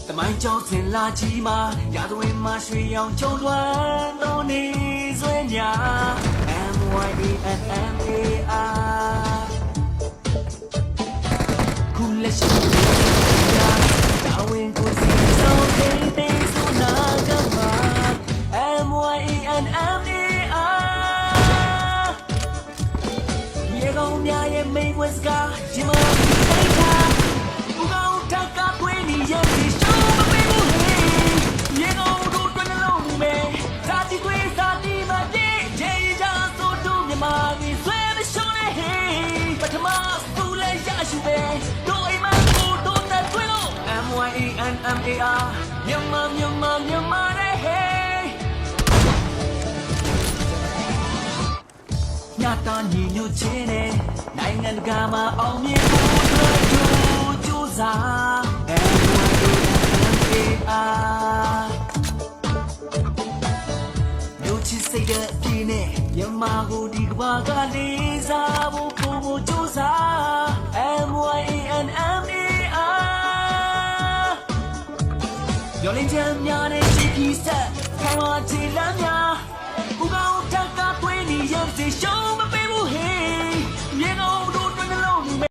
တမိုင်းကြောစင်လာကြီးမှာရာသွင်းမှာရွှေရောင်ချုံလွှမ်းတော်နေဆွဲညာ MYENMAR ခုလက်ရှိတာဝန်ကိုစီဆောင်တဲ့ဆိုနာကမှာ MYENMAR ရေကောင်များရဲ့မိန်ဝစကားဒီမှာတိုက်တာဦးကောင်းတက်ကပွေးနေရဲ့ဒီရှုံးမပေးဘူးဟေးရေကောင်တို့တွင်နှလုံးမဲ့စာတီခွေးစာတီမပြေရေကြဆိုတို့မြမာကြီးဆွဲမရှုံးနဲ့ဟေးပထမသူလဲရရှိပဲတို့အိမ်မကိုတို့တက်တွင်လို့ MYENMAR မြန်မာတဲ့ဟေးညတာညီညွတ်ခြင်းနဲ့နိုင်ငံတကာမှာအောင်မြင်ဖို့အတွက်ကြိုးစား MYENMAR မြို့ချစ်စိတ်တဲ့အပြည့်နဲ့မြန်မာကိုဒီကမ္ဘာကလေးစားဖို့ပုံဖို့ကြိုးစား MYENMAR ရောလင်းချမ်းများနဲ့ချီးဖြီးဆက်ခံဝချီလမ်းများဦးကောင်း